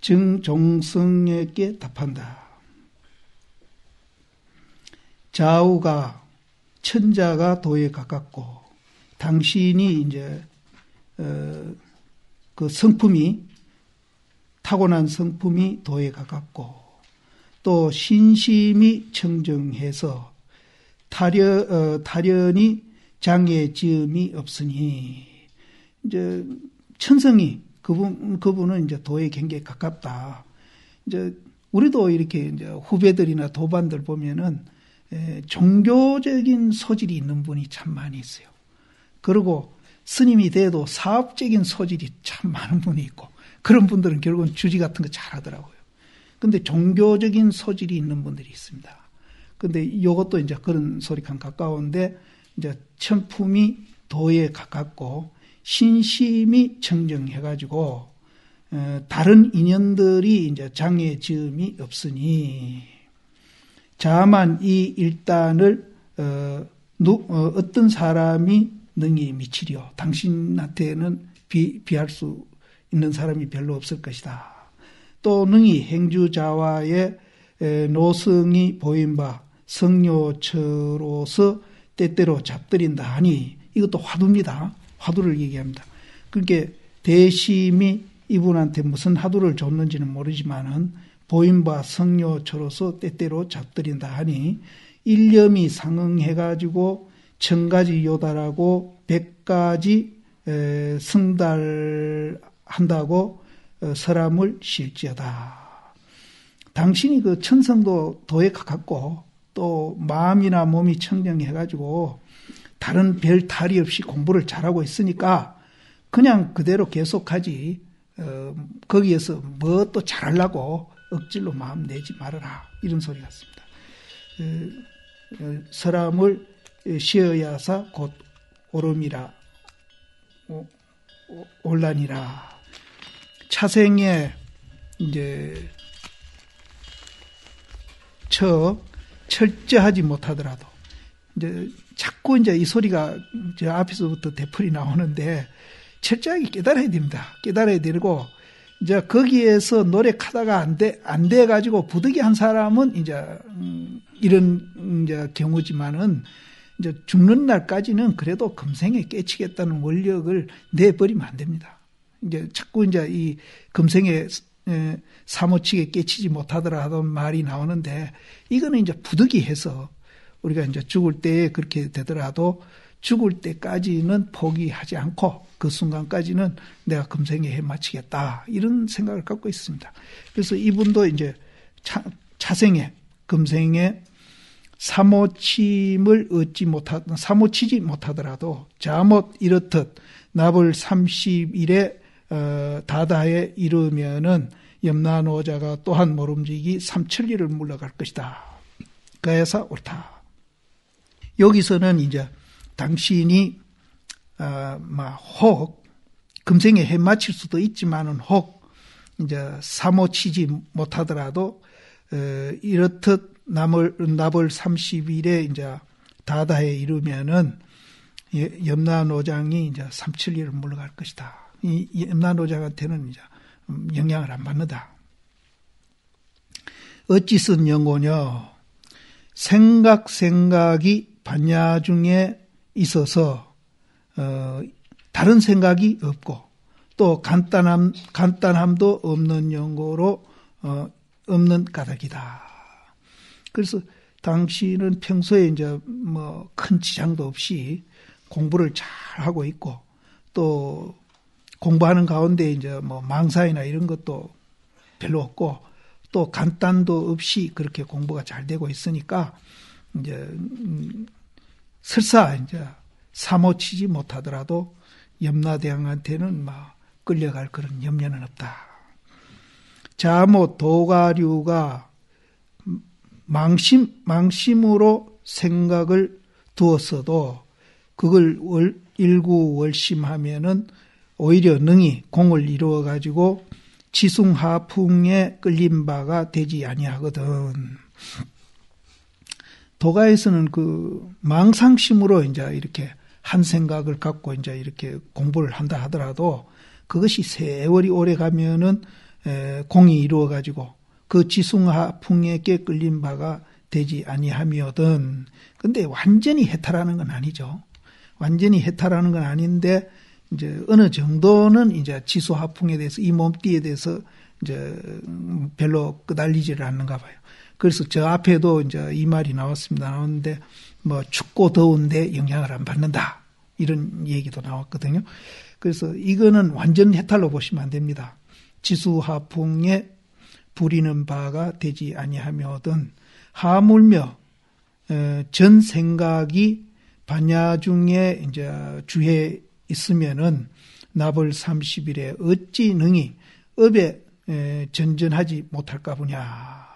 정종성에게 답한다. 좌우가 천자가 도에 가깝고 당신이 이제 그 성품이 타고난 성품이 도에 가깝고 또 신심이 청정해서 타련이 장애지음이 없으니 이제 천성이 그분은 이제 도에 굉장히 가깝다. 이제 우리도 이렇게 이제 후배들이나 도반들 보면은 종교적인 소질이 있는 분이 참 많이 있어요. 그리고 스님이 돼도 사업적인 소질이 참 많은 분이 있고 그런 분들은 결국은 주지 같은 거 잘하더라고요. 근데 종교적인 소질이 있는 분들이 있습니다. 근데 이것도 이제 그런 소리랑 가까운데 이제 천품이 도에 가깝고 신심이 청정해가지고 다른 인연들이 이제 장애 지음이 없으니 자만 이 일단을 어떤 사람이 능히 미치려 당신한테는 비할 수 있는 사람이 별로 없을 것이다. 또 능히 행주자와의 노성이 보인 바 성료처로서 때때로 잡들인다 하니 이것도 화두입니다. 화두를 얘기합니다. 그러니까 대심이 이분한테 무슨 화두를 줬는지는 모르지만은 보인 바 성료처로서 때때로 잡들인다 하니 일념이 상응해가지고 1000가지 요달하고 100가지 성달한다고 설함을 실지어다. 당신이 그 천성도 도에 가깝고 또 마음이나 몸이 청정해가지고 다른 별 탈이 없이 공부를 잘하고 있으니까 그냥 그대로 계속하지 거기에서 뭐 또 잘하려고 억지로 마음 내지 말아라 이런 소리 같습니다. 설함을 쉬어야사 곧 오름이라 올라니라. 차생에 이제 철저하지 못하더라도 이제 자꾸 이제 이 소리가 저 앞에서부터 대풀이 나오는데 철저하게 깨달아야 됩니다. 깨달아야 되고 이제 거기에서 노력하다가 안 돼 가지고 부득이한 사람은 이제 이런 이제 경우지만은 이제 죽는 날까지는 그래도 금생에 깨치겠다는 원력을 내버리면 안 됩니다. 이제 자꾸 이제 이 금생에 사모치게 깨치지 못하더라 하던 말이 나오는데 이거는 이제 부득이해서 우리가 이제 죽을 때 그렇게 되더라도 죽을 때까지는 포기하지 않고 그 순간까지는 내가 금생에 해마치겠다 이런 생각을 갖고 있습니다. 그래서 이분도 이제 차생에 금생에 사모치지 못하더라도 자못 이렇듯 납을 30일에 다다에 이르면은 염라노자가 또한 모름지기 3천리를 물러갈 것이다. 그래서 옳다. 여기서는 이제 당신이 혹 금생에 해마칠 수도 있지만은 혹 이제 사모치지 못하더라도 이렇듯 납을 30일에 이제 다다에 이르면은 염라노장이 이제 3천리를 물러갈 것이다. 이 염라노장한테는 이제 영향을 안 받는다. 어찌 쓴 영고냐? 생각이 반야 중에 있어서 다른 생각이 없고 또 간단함도 없는 영고로 없는 까닭이다. 그래서 당신은 평소에 이제 뭐 큰 지장도 없이 공부를 잘 하고 있고 또 공부하는 가운데 이제 뭐 망사이나 이런 것도 별로 없고 또 간단도 없이 그렇게 공부가 잘 되고 있으니까 이제 설사 이제 사모치지 못하더라도 염라대왕한테는 막 끌려갈 그런 염려는 없다. 자모 도가류가 망심으로 생각을 두었어도 그걸 일구월심하면은 오히려 능히 공을 이루어 가지고 지숭하풍에 끌린 바가 되지 아니하거든. 도가에서는 그 망상심으로 이제 이렇게 한 생각을 갖고 이제 이렇게 공부를 한다 하더라도 그것이 세월이 오래 가면은 공이 이루어 가지고 그 지숭하풍에 끌린 바가 되지 아니하며든. 근데 완전히 해탈하는 건 아니죠. 완전히 해탈하는 건 아닌데 이제 어느 정도는 이제 지수하풍에 대해서 이 몸띠에 대해서 이제 별로 끄달리지를 않는가 봐요. 그래서 저 앞에도 이제 이 말이 나왔는데 뭐 춥고 더운데 영향을 안 받는다 이런 얘기도 나왔거든요. 그래서 이거는 완전 해탈로 보시면 안 됩니다. 지수하풍에 부리는 바가 되지 아니하며든 하물며 전 생각이 반야 중에 이제 주해 있으면은 나벌 30일에 어찌 능히 업에 전전하지 못할까 보냐.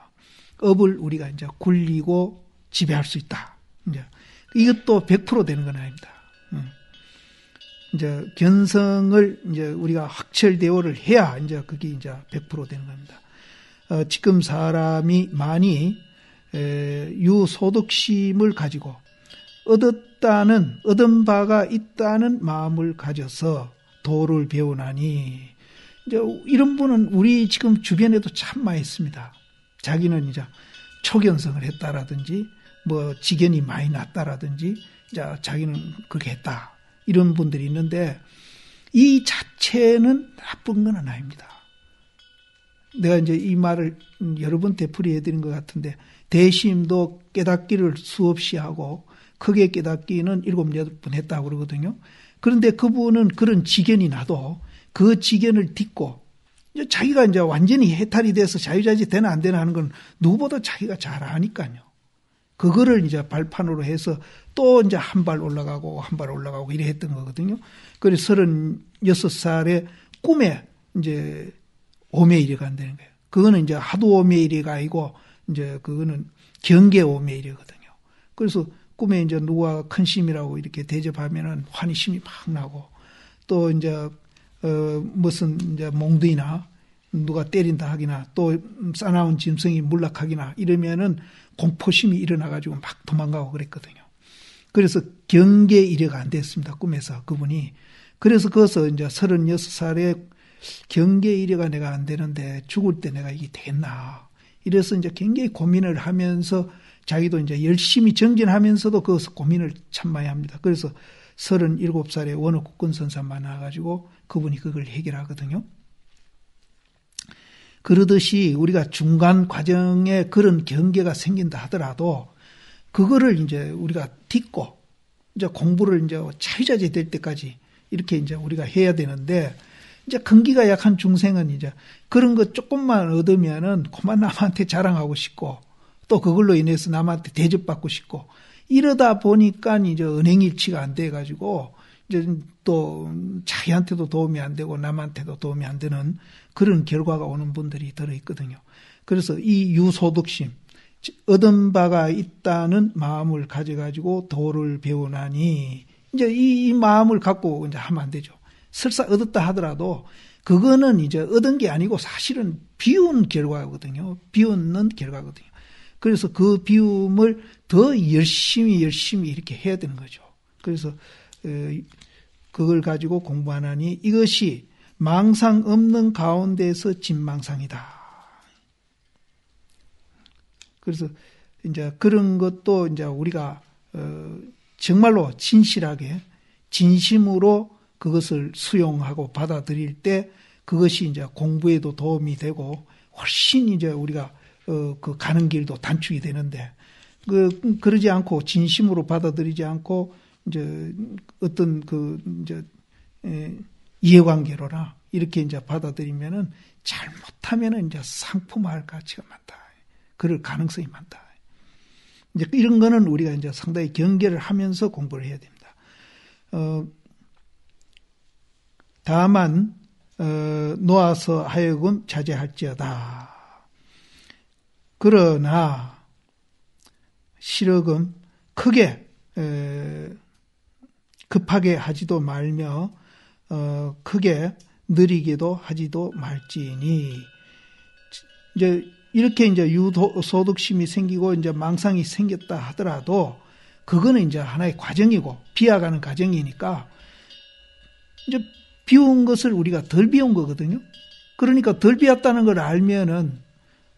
업을 우리가 이제 굴리고 지배할 수 있다. 이제 이것도 100% 되는 건 아닙니다. 이제 견성을 이제 우리가 확철대오를 해야 이제 그게 이제 100% 되는 겁니다. 지금 사람이 많이 유소득심을 가지고 얻은 바가 있다는 마음을 가져서 도를 배우나니, 이제 이런 분은 우리 지금 주변에도 참 많이 있습니다. 자기는 이제 초견성을 했다라든지, 뭐 지견이 많이 났다라든지, 이제 자기는 그렇게 했다. 이런 분들이 있는데, 이 자체는 나쁜 건 아닙니다. 내가 이제 이 말을 여러 번 되풀이 해드린 것 같은데, 대심도 깨닫기를 수없이 하고, 크게 깨닫기는 7, 8번 했다고 그러거든요. 그런데 그분은 그런 지견이 나도 그 지견을 딛고 자기가 이제 완전히 해탈이 돼서 자유자재 되나 안 되나 하는 건 누구보다 자기가 잘 아니까요. 그거를 이제 발판으로 해서 또 이제 한 발 올라가고 한 발 올라가고 이래 했던 거거든요. 그래서 36살에 꿈에 이제 오메일이가 안 되는 거예요. 그거는 이제 하도 오메일이가 아니고 이제 그거는 경계 오메일이거든요. 그래서 꿈에 이제 누가 큰 심이라고 이렇게 대접하면은 환희심이 막 나고, 또 이제 무슨 이제 몽둥이나 누가 때린다 하기나 또 싸나운 짐승이 물락하기나 이러면은 공포심이 일어나가지고 막 도망가고 그랬거든요. 그래서 경계 이래가 안 됐습니다. 꿈에서 그분이. 그래서 거기서 이제 36살에 경계 이래가 내가 안 되는데 죽을 때 내가 이게 되겠나. 이래서 이제 굉장히 고민을 하면서 자기도 이제 열심히 정진하면서도 거기서 고민을 참 많이 합니다. 그래서 37살에 원어 국군선사 만나가지고 그분이 그걸 해결하거든요. 그러듯이 우리가 중간 과정에 그런 경계가 생긴다 하더라도 그거를 이제 우리가 딛고 이제 공부를 이제 차유자재 될 때까지 이렇게 이제 우리가 해야 되는데, 이제 근기가 약한 중생은 이제 그런 거 조금만 얻으면은 그만 남한테 자랑하고 싶고 또 그걸로 인해서 남한테 대접받고 싶고 이러다 보니까 이제 은행일치가 안 돼가지고 이제 또 자기한테도 도움이 안 되고 남한테도 도움이 안 되는 그런 결과가 오는 분들이 들어있거든요. 그래서 이 유소득심, 얻은 바가 있다는 마음을 가져가지고 도를 배우나니, 이제 이 마음을 갖고 이제 하면 안 되죠. 설사 얻었다 하더라도 그거는 이제 얻은 게 아니고 사실은 비운 결과거든요. 비웃는 결과거든요. 그래서 그 비움을 더 열심히 이렇게 해야 되는 거죠. 그래서 그걸 가지고 공부하나니 이것이 망상 없는 가운데서 진망상이다. 그래서 이제 그런 것도 이제 우리가 정말로 진실하게 진심으로 그것을 수용하고 받아들일 때 그것이 이제 공부에도 도움이 되고 훨씬 이제 우리가 그 가는 길도 단축이 되는데, 그러지 않고 진심으로 받아들이지 않고 이제 어떤 이제 이해관계로나 이렇게 이제 받아들이면은 잘못하면은 이제 상품화할 가치가 많다. 그럴 가능성이 많다. 이제 이런 거는 우리가 이제 상당히 경계를 하면서 공부를 해야 됩니다. 다만 놓아서 하여금 자제할지어다. 그러나 실어금 크게 급하게 하지도 말며 크게 느리게도 하지도 말지니, 이제 이렇게 이제 유소득심이 생기고 이제 망상이 생겼다 하더라도 그거는 이제 하나의 과정이고 비워가는 과정이니까 이제 비운 것을 우리가 덜 비운 거거든요. 그러니까 덜 비웠다는 걸 알면은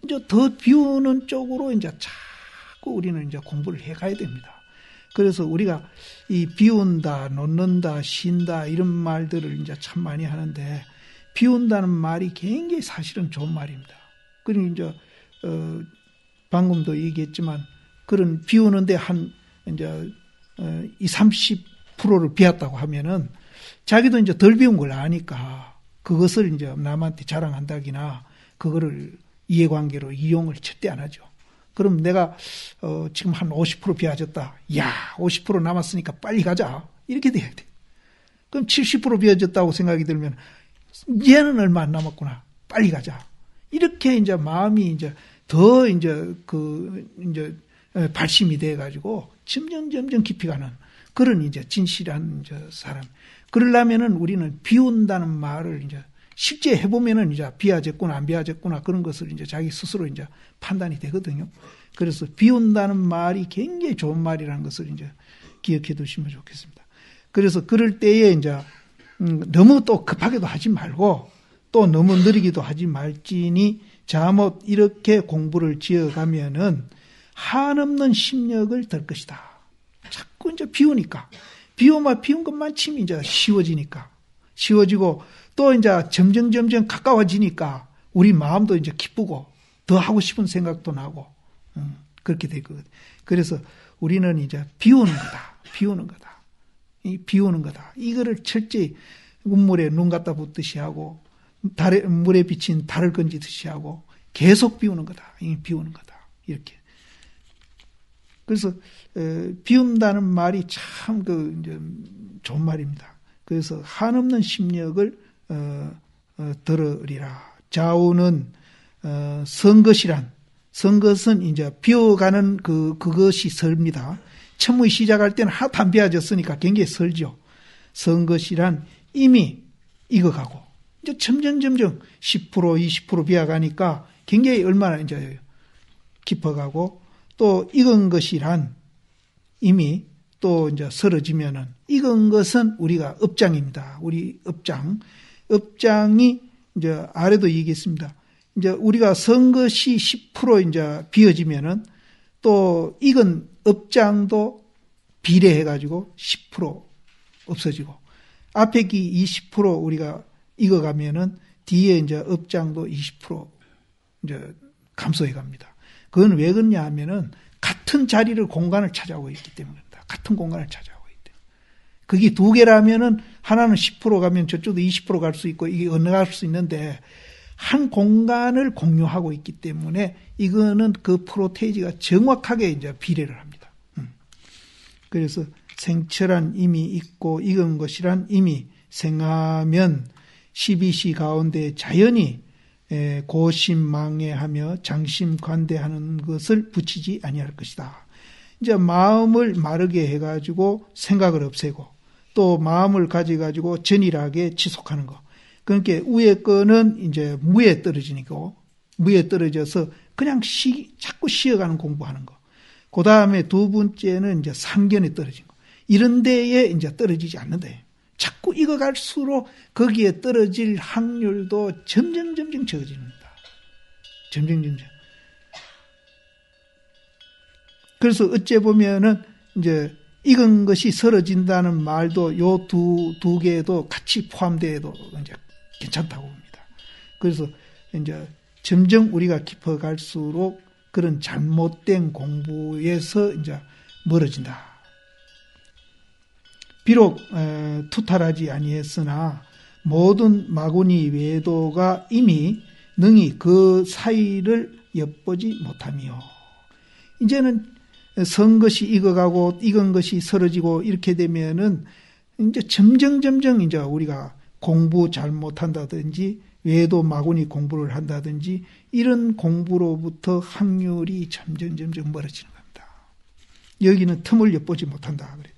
이제 더 비우는 쪽으로 이제 자꾸 우리는 이제 공부를 해 가야 됩니다. 그래서 우리가 이 비운다, 놓는다, 쉰다 이런 말들을 이제 참 많이 하는데 비운다는 말이 굉장히 사실은 좋은 말입니다. 그러니 이제 방금도 얘기했지만 그런 비우는데 한 이제 30%를 비웠다고 하면은 자기도 이제 덜 비운 걸 아니까 그것을 이제 남한테 자랑한다기나 그거를 이해관계로 이용을 절대 안 하죠. 그럼 내가 지금 한 50% 비워졌다. 야, 50% 남았으니까 빨리 가자. 이렇게 돼야 돼. 그럼 70% 비워졌다고 생각이 들면 얘는 얼마 안 남았구나. 빨리 가자. 이렇게 이제 마음이 이제 더 이제 이제 발심이 돼 가지고 점점 깊이 가는 그런 이제 진실한 이제 사람. 그러려면은 우리는 비운다는 말을 이제 실제 해보면은 이제 비워졌구나 안 비워졌구나 그런 것을 이제 자기 스스로 이제 판단이 되거든요. 그래서 비운다는 말이 굉장히 좋은 말이라는 것을 이제 기억해 두시면 좋겠습니다. 그래서 그럴 때에 이제 너무 또 급하게도 하지 말고 또 너무 느리기도 하지 말지니 잘못 이렇게 공부를 지어가면은 한없는 심력을 들 것이다. 자꾸 이제 비우니까 비운 것만 치면 이제 쉬워지니까 쉬워지고 또 이제 점점 가까워지니까 우리 마음도 이제 기쁘고 더 하고 싶은 생각도 나고 그렇게 되거든. 그래서 우리는 이제 비우는 거다. 이거를 철저히 운물에 눈 갖다 붓듯이 하고 물에 비친 달을 건지듯이 하고 계속 비우는 거다. 이렇게. 그래서 비운다는 말이 참 이제 좋은 말입니다. 그래서 한없는 심력을 들으리라. 좌우는 선것은 이제 비워가는 그것이 설입니다. 처음에 시작할 때는 하나도 안 비워졌으니까 굉장히 설죠. 선것이란 이미 익어가고 이제 점점 10% 20% 비워가니까 굉장히 얼마나 이제 깊어가고 또 익은 것이란 이미 또 이제 설어지면은 익은 것은 우리가 업장입니다. 우리 업장이 이제 아래도 얘기했습니다. 이제 우리가 선 것이 10% 이제 비어지면은 또 익은 업장도 비례해가지고 10% 없어지고 앞에 기 20% 우리가 익어가면은 뒤에 이제 업장도 20% 이제 감소해 갑니다. 그건 왜 그러냐 하면은 같은 자리를 공간을 차지하고 있기 때문입니다. 같은 공간을 차지하고 있기 때문에. 그게 두 개라면은 하나는 10% 가면 저쪽도 20% 갈 수 있고 이게 엇나갈 수 있는데 한 공간을 공유하고 있기 때문에 이거는 그 프로테이지가 정확하게 이제 비례를 합니다. 그래서 생철한 임이 있고 익은 것이란 임이 생하면 12시 가운데 자연히 고심망해하며 장심관대하는 것을 붙이지 아니할 것이다. 이제 마음을 마르게 해가지고 생각을 없애고 또 마음을 가져가지고 전일하게 지속하는 거. 그러니까 위에 거는 이제 무에 떨어지니까 무에 떨어져서 그냥 자꾸 쉬어가는 공부하는 거. 그 다음에 두 번째는 이제 상견에 떨어진 거. 이런 데에 이제 떨어지지 않는다. 자꾸 익어갈수록 거기에 떨어질 확률도 점점 적어집니다. 점점. 그래서 어째 보면은 이제 익은 것이 설어진다는 말도 요 두 개도 같이 포함되어도 이제 괜찮다고 봅니다. 그래서 이제 점점 우리가 깊어갈수록 그런 잘못된 공부에서 이제 멀어진다. 비록 투탈하지 아니했으나 모든 마구니 외도가 이미 능히 그 사이를 엿보지 못하며 이제는 선 것이 익어가고 익은 것이 설어지고 이렇게 되면은 이제 점점 이제 우리가 공부 잘못한다든지 외도 마구니 공부를 한다든지 이런 공부로부터 확률이 점점 멀어지는 겁니다. 여기는 틈을 엿보지 못한다 그래요.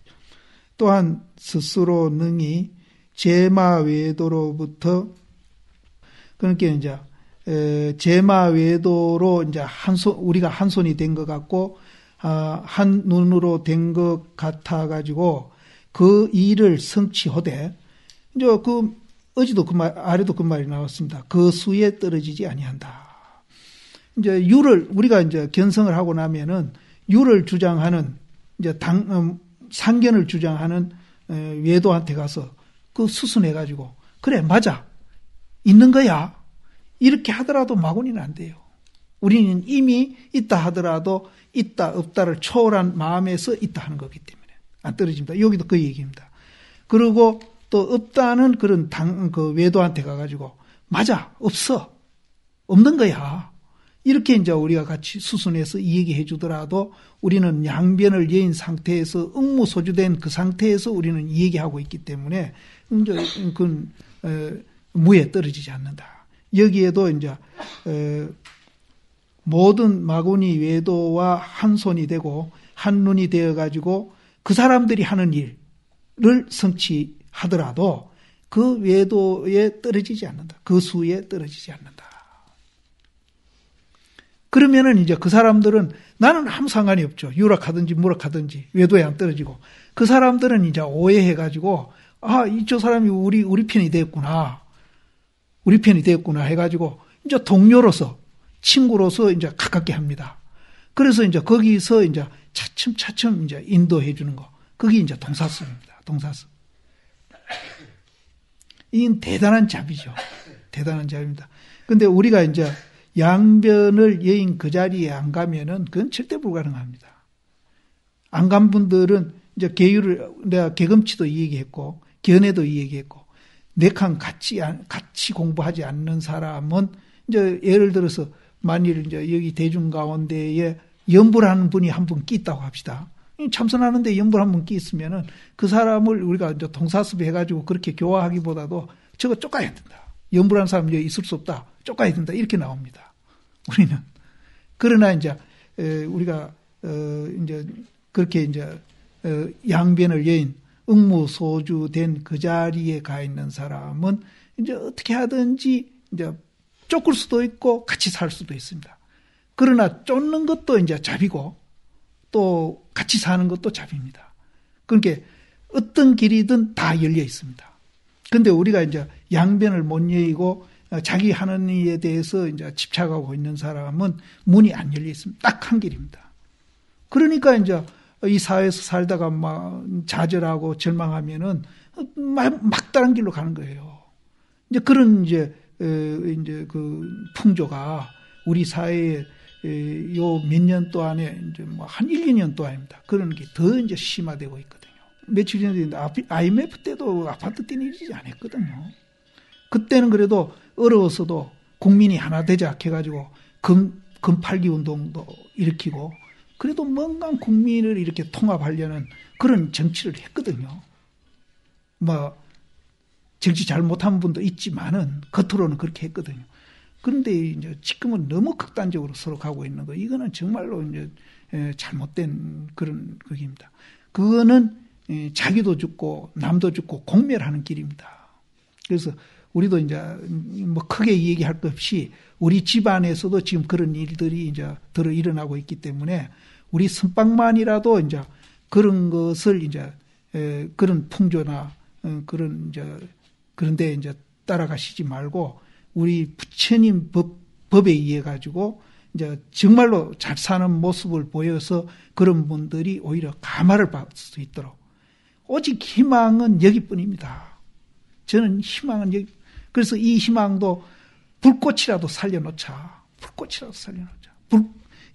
또한 스스로 능히 제마 외도로부터 그러니까 이제 제마 외도로 이제 우리가 한 손이 된 것 같고 한 눈으로 된 것 같아 가지고 그 일을 성취하되 이제 그 어제도 아래도 그 말이 나왔습니다. 그 수에 떨어지지 아니한다. 이제 우리가 이제 견성을 하고 나면은 유를 주장하는, 이제 상견을 주장하는 외도한테 가서 그 수순해가지고, 그래, 맞아. 있는 거야. 이렇게 하더라도 마구니는 안 돼요. 우리는 이미 있다 하더라도 있다, 없다를 초월한 마음에서 있다 하는 거기 때문에 안 떨어집니다. 여기도 그 얘기입니다. 그리고 또 없다는 그런 그 외도한테 가가지고, 맞아, 없어. 없는 거야. 이렇게 이제 우리가 같이 수순해서 이 얘기해 주더라도 우리는 양변을 여인 상태에서 응무소주된 그 상태에서 우리는 이 얘기하고 있기 때문에 그 무에 떨어지지 않는다. 여기에도 이제 모든 마구니 외도와 한 손이 되고 한 눈이 되어 가지고 그 사람들이 하는 일을 성취하더라도 그 외도에 떨어지지 않는다. 그 수에 떨어지지 않는다. 그러면은 이제 그 사람들은 나는 아무 상관이 없죠. 유락하든지 무락하든지 외도에 안 떨어지고, 그 사람들은 이제 오해해가지고, 저 사람이 우리 편이 되었구나. 우리 편이 되었구나 해가지고, 이제 동료로서, 친구로서 이제 가깝게 합니다. 그래서 이제 거기서 이제 차츰차츰 이제 인도해 주는 거. 그게 이제 동사습입니다. 동사습. 이건 대단한 잡이죠. 대단한 잡입니다. 근데 우리가 이제 양변을 여인 그 자리에 안 가면은 그건 절대 불가능합니다. 안 간 분들은 이제 내가 개금치도 이 얘기했고, 견해도 이 얘기했고, 네칸 같이 공부하지 않는 사람은 이제 예를 들어서 만일 이제 여기 대중 가운데에 염불하는 분이 한 분 끼 있다고 합시다. 참선하는데 염불 한 분 끼 있으면은 그 사람을 우리가 이제 동사습 해가지고 그렇게 교화하기보다도 저거 쫓아야 된다. 염불하는 사람 여기 있을 수 없다. 쫓아야 된다. 이렇게 나옵니다. 우리는. 그러나 이제 우리가 이제 그렇게 이제 양변을 여인 응무소주된 그 자리에 가 있는 사람은 이제 어떻게 하든지 이제 쫓을 수도 있고 같이 살 수도 있습니다. 그러나 쫓는 것도 이제 잡이고 또 같이 사는 것도 잡입니다. 그러니까 어떤 길이든 다 열려 있습니다. 그런데 우리가 이제 양변을 못 여의고 자기 하는 일에 대해서 이제 집착하고 있는 사람은 문이 안 열려 있습니다. 딱 한 길입니다. 그러니까 이제 이 사회에서 살다가 막 좌절하고 절망하면은 막다른 길로 가는 거예요. 이제 그런 이제 그 풍조가 우리 사회에 요 몇 년 동안에 이제 뭐 한 1, 2년 동안입니다. 그런 게 더 이제 심화되고 있거든요. 며칠 전에 IMF 때도 아파트 뛰는 일이지 않았거든요. 그때는 그래도 어려웠어도 국민이 하나 되자 해가지고 금팔기 운동도 일으키고 그래도 뭔가 국민을 이렇게 통합하려는 그런 정치를 했거든요. 뭐 정치 잘 못한 분도 있지만은 겉으로는 그렇게 했거든요. 그런데 이제 지금은 너무 극단적으로 서로 가고 있는 거, 이거는 정말로 이제 잘못된 그런 극입니다. 그거는 자기도 죽고 남도 죽고 공멸하는 길입니다. 그래서 우리도 이제 뭐 크게 얘기할 것 없이 우리 집안에서도 지금 그런 일들이 이제 들어 일어나고 있기 때문에 우리 선방만이라도 이제 그런 것을 이제 그런 풍조나 그런 이제 그런데 이제 따라가시지 말고 우리 부처님 법에 의해 가지고 이제 정말로 잘 사는 모습을 보여서 그런 분들이 오히려 감화를 받을 수 있도록, 오직 희망은 여기뿐입니다. 저는 희망은 여기. 그래서 이 희망도 불꽃이라도 살려놓자. 불꽃이라도 살려놓자.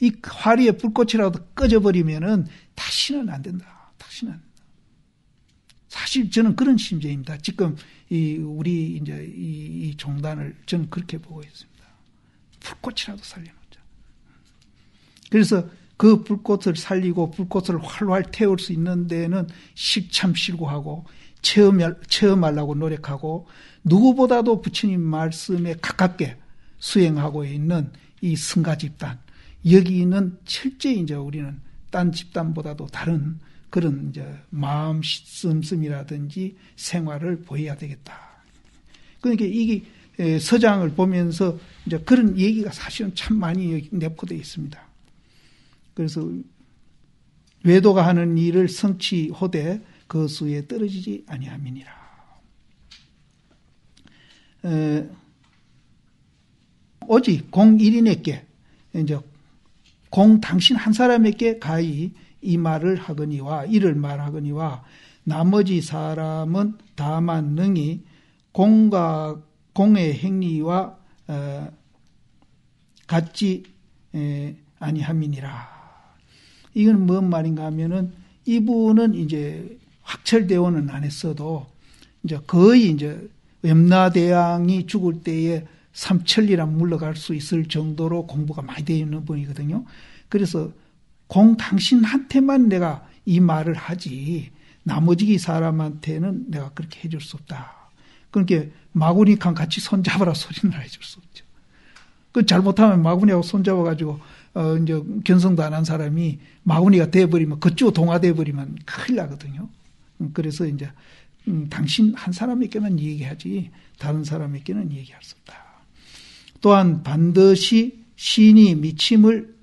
이 화리의 불꽃이라도 꺼져버리면은 다시는 안 된다. 다시는 안 된다. 사실 저는 그런 심정입니다. 지금 우리 이제 이 종단을 저는 그렇게 보고 있습니다. 불꽃이라도 살려놓자. 그래서 그 불꽃을 살리고 불꽃을 활활 태울 수 있는 데는 실참실구하고 체험하려고 노력하고 누구보다도 부처님 말씀에 가깝게 수행하고 있는 이 승가 집단, 여기는 철저히 이제 우리는 딴 집단보다도 다른 그런 이제 마음 씀씀이라든지 생활을 보여야 되겠다. 그러니까 이게 서장을 보면서 이제 그런 얘기가 사실은 참 많이 내포되어 있습니다. 그래서 외도가 하는 일을 성취하되 그 수에 떨어지지 아니함이니라. 오직 공일인에게 이제 당신 한 사람에게 가히 이 말을 하거니와 이를 말하거니와 나머지 사람은 다만 능히 공의 행위와 같지 아니함이니라. 이건 뭔 말인가 하면은 이분은 이제 확철대오는 안 했어도 이제 거의 이제 염라대왕이 죽을 때에 삼천리랑 물러갈 수 있을 정도로 공부가 많이 되어 있는 분이거든요. 그래서 당신한테만 내가 이 말을 하지 나머지 사람한테는 내가 그렇게 해줄 수 없다. 그러니까 마구니랑 같이 손잡아라 소리는 해줄 수 없죠. 그 잘못하면 마구니하고 손잡아가지고 이제 견성도 안 한 사람이 마구니가 돼버리면 그쪽 동화돼 버리면 큰일 나거든요. 그래서 이제 당신 한 사람에게만 얘기하지 다른 사람에게는 얘기할 수 없다. 또한 반드시 신이 미침을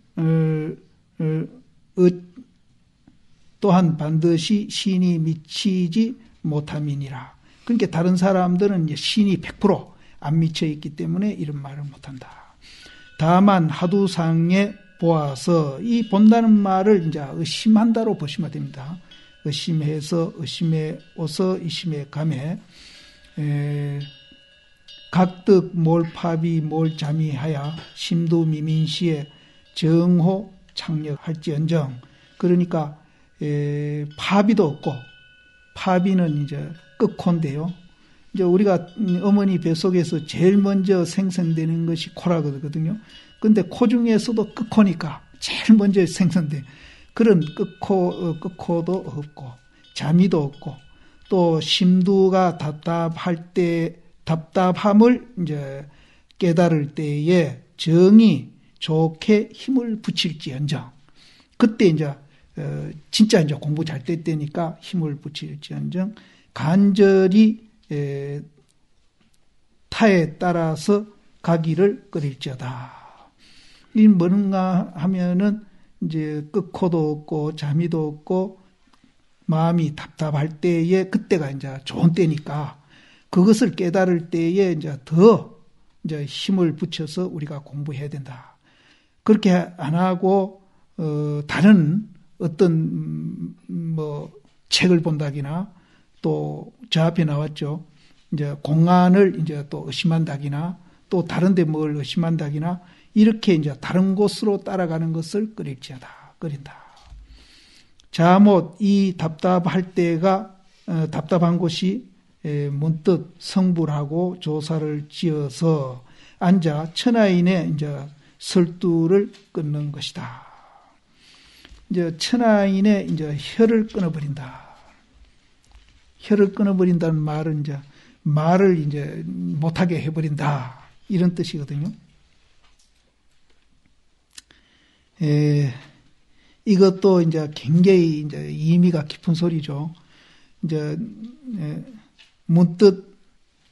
또한 반드시 신이 미치지 못함이니라. 그러니까 다른 사람들은 이제 신이 100% 안 미쳐 있기 때문에 이런 말을 못한다. 다만 하두상에 보아서 이 본다는 말을 이제 의심한다로 보시면 됩니다. 의심해서 의심에 오서 의심에 감에 각득 몰파비 몰자미하야 심도 미민시에 정호 창력할지언정. 그러니까 파비도 없고 파비는 이제 끝코인데요. 이제 우리가 어머니 뱃속에서 제일 먼저 생성되는 것이 코라거든요. 근데 코 중에서도 끝코니까 제일 먼저 생성돼. 그런 끝코도 없고 자미도 없고 또 심두가 답답함을 이제 깨달을 때에 정이 좋게 힘을 붙일지언정. 그때 이제 진짜 이제 공부 잘 될 때니까 힘을 붙일지언정 간절히 타에 따라서 가기를 끓일지어다. 이 뭔가 하면은 이제 끝코도 없고 잠이도 없고 마음이 답답할 때에 그때가 이제 좋은 때니까 그것을 깨달을 때에 이제 더 이제 힘을 붙여서 우리가 공부해야 된다. 그렇게 안 하고 다른 어떤 뭐 책을 본다기나 또 저 앞에 나왔죠. 이제 공안을 이제 또 의심한다기나 또 다른데 뭘 의심한다기나 이렇게 이제 다른 곳으로 따라가는 것을 끓인다. 자못 이 답답할 때가 답답한 곳이 문득 성불하고 조사를 지어서 앉아 천하인의 이제 설두를 끊는 것이다. 이제 천하인의 이제 혀를 끊어버린다. 혀를 끊어버린다는 말은 이제 말을 이제 못하게 해버린다. 이런 뜻이거든요. 이것도 이제 굉장히 이제 의미가 깊은 소리죠. 이제 문득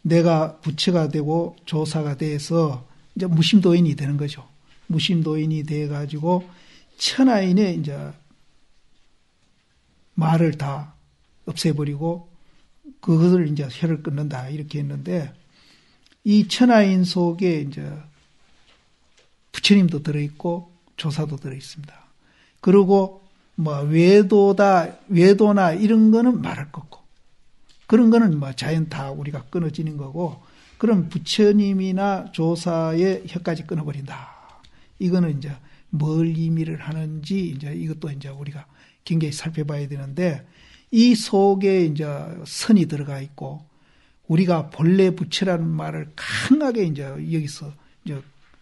내가 부처가 되고 조사가 돼서 이제 무심도인이 되는 거죠. 무심도인이 돼 가지고 천하인의 이제 말을 다 없애버리고 그것을 이제 혀를 끊는다 이렇게 했는데 이 천하인 속에 이제 부처님도 들어있고 조사도 들어있습니다. 그리고 뭐 외도나 이런 거는 말할 거고 그런 거는 뭐 자연 다 우리가 끊어지는 거고 그럼 부처님이나 조사의 혀까지 끊어버린다. 이거는 이제 뭘 의미를 하는지 이제 이것도 이제 우리가 굉장히 살펴봐야 되는데 이 속에 이제 선이 들어가 있고 우리가 본래 부처라는 말을 강하게 이제 여기서 이제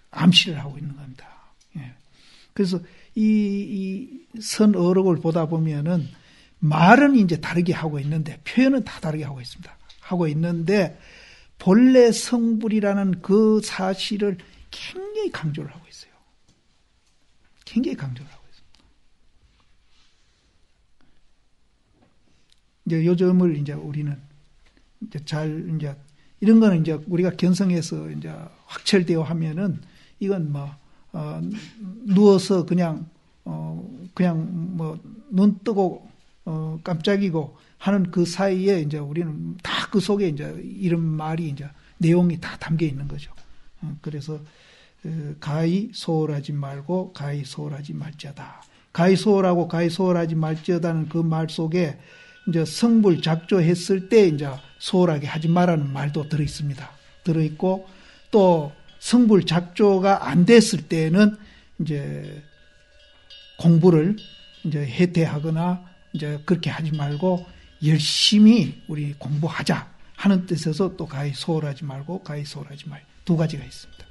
암시를 하고 있는 겁니다. 예. 그래서 이 선 어록을 보다 보면은 말은 이제 다르게 하고 있는데 표현은 다 다르게 하고 있습니다. 하고 있는데 본래 성불이라는 그 사실을 굉장히 강조를 하고 있어요. 굉장히 강조를 하고 있습니다. 이제 요즘을 이제 우리는 이제 이제 이런 거는 이제 우리가 견성해서 이제 확철되어 하면은 이건 뭐 누워서 그냥 뭐 눈 뜨고 깜짝이고 하는 그 사이에 이제 우리는 다 그 속에 이제 이런 말이 이제 내용이 다 담겨 있는 거죠. 그래서 가히 소홀하지 말고 가히 소홀하지 말지어다. 가히 소홀하고 가히 소홀하지 말지어다는 그 말 속에 이제 성불 작조했을 때 이제 소홀하게 하지 말라는 말도 들어 있습니다. 들어 있고 또 성불 작조가 안 됐을 때는 이제 공부를 이제 해태하거나 이제 그렇게 하지 말고 열심히 우리 공부하자 하는 뜻에서 또 가히 소홀하지 말고 가히 소홀하지 말 두 가지가 있습니다.